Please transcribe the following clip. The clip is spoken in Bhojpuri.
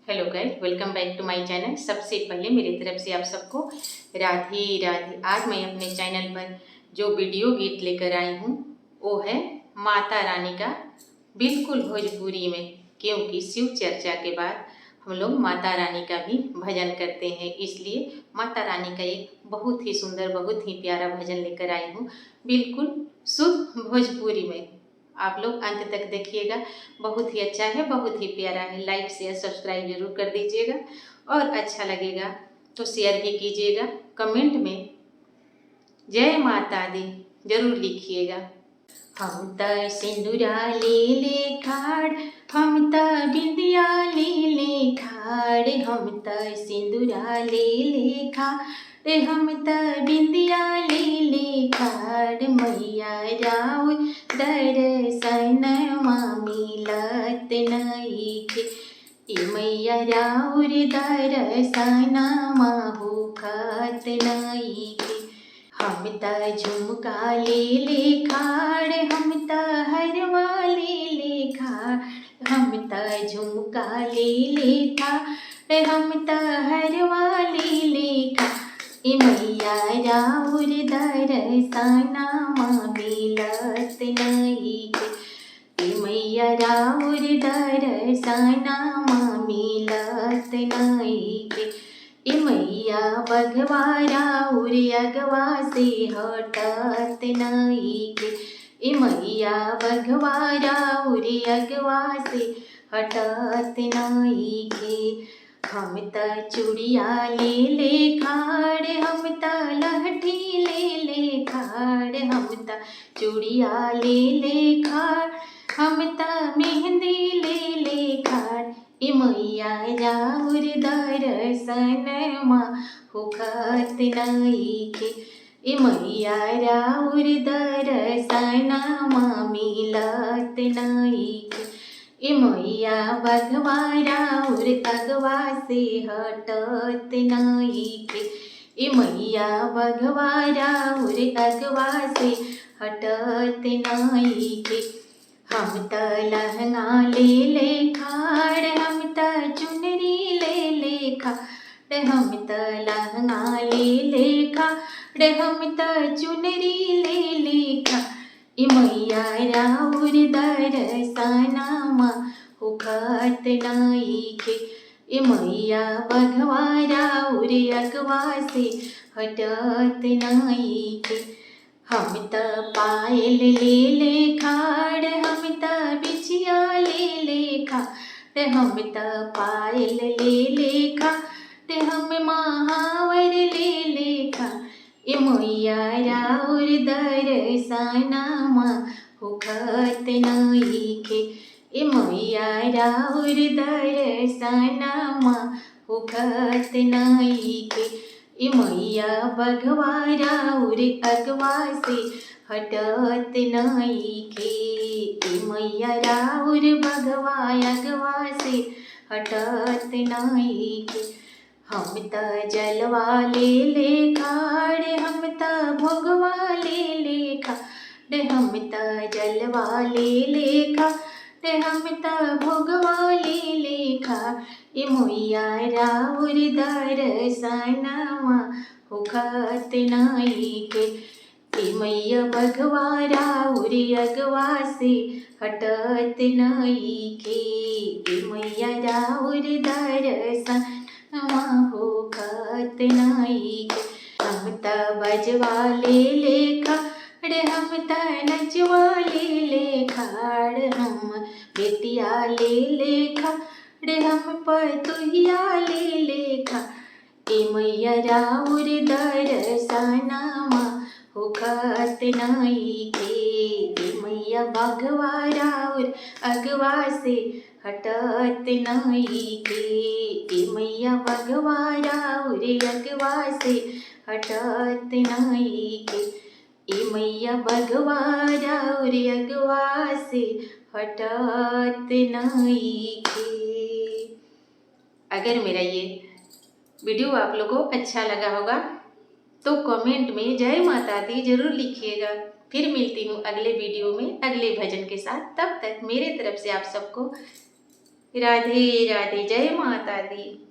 Hello guys, welcome back to my channel. सबसे पहले मेरी तरफ से आप सबको राधे राधे। आज मैं अपने चैनल पर जो वीडियो गीत लेकर आई हूँ वो है माता रानी का, बिल्कुल भोजपुरी में, क्योंकि शिव चर्चा के बाद हम लोग माता रानी का भी भजन करते हैं। इसलिए माता रानी का एक बहुत ही सुंदर, बहुत ही प्यारा भजन लेकर आई हूँ, बिल्कुल शुद्ध भोजपुरी में। आप लोग अंत तक देखिएगा, बहुत ही अच्छा है, बहुत ही प्यारा है। लाइक शेयर सब्सक्राइब जरूर कर दीजिएगा और अच्छा लगेगा तो शेयर भी कीजिएगा। कमेंट में जय माता दी जरूर लिखिएगा। हम त सिंदूरा ले ले खाड़, हम त बिंदिया ले ले खाड़, हम त सिंदूरा ले ले खाड़, हम त बिंदिया ले ले खाड़। मैया राव दर्शनमा मिलत नइखे, मैया राउर दर्शनमा होखत नइखे। हम त झुमका ले ले खाड़, हम त हरवा ले ले खाड़, हम त झुमका ले ले खाड़, हम त हरवा ले ले खाड़। मैया राउर दर्शनमा मिलत नइखे, मैया राउर दर्शनमा मिलत नइखे। मैया बघवा राउर अगवा से हटत नइखे, मैया बघवा राउर अगवा से हटत नइखे। हम त चूड़िया ले ले खाड़, हम त लहठी ले ले खाड़, हम त चूड़िया ले ले खाड़, हम त मेहंदी ले ले खाड़। मैया राउर दर्शनमा होखत नइखे, मैया राउर दर्शनमा मिलत नइखे। मैया बघवा राउर अगवा से हटत नइखे, मैया बघवा राउर अगवा से हटत नइखे। हम त लहंगा ले ले खाड़, हम त चुनरी ले ले खाड़, हम त लहंगा ले ले खाड़, हम त चुनरी ले ले खाड़। मैया राउर दर्शनमा होखत नइखे, मैया बघवा राउर अगवा से हटत नइखे। हम त पायल ले ले खाड़, हम त बिछिया ले ले खाड़, हम त पायल ले ले खाड़, हम महावर ले ले खाड़। मैया राउर दर्शनमा होखत नइखे, मैया राउर दर्शनमा होखत नइखे। मैया बघवा राउर अगवा से हटत नइखे, मैया राउर बघवा अगवा से हटत नइखे। हम त जलवा ले ले खाड़, हम त भोगवा ले ले खाड़, हम त जलवा ले ले खाड़, हम त भोगवा ले ले खाड़। मैया राउर दर्शनमा होखत नइखे, मैया बघवा राउर अगवा से हटत नइखे, मैया राउर दर्शनमा होखत नइखे। हम त बजवा ले ले खाड़, हम त नचवा ले ले खाड़, हम बेटिया ले ले खाड़, हम पतोहिया ले ले खाड़। मैया राउर दर्शनमा होखत नइखे, मैया बघवा राउर अगवा से हटत नइखे, मैया बघवा राउर अगवा से हटत नइखे, मैया बघवा राउर अगवा से हटत नइखे। अगर मेरा ये वीडियो आप लोगों को अच्छा लगा होगा तो कमेंट में जय माता दी जरूर लिखिएगा। फिर मिलती हूँ अगले वीडियो में अगले भजन के साथ। तब तक मेरे तरफ से आप सबको राधे राधे, जय माता दी।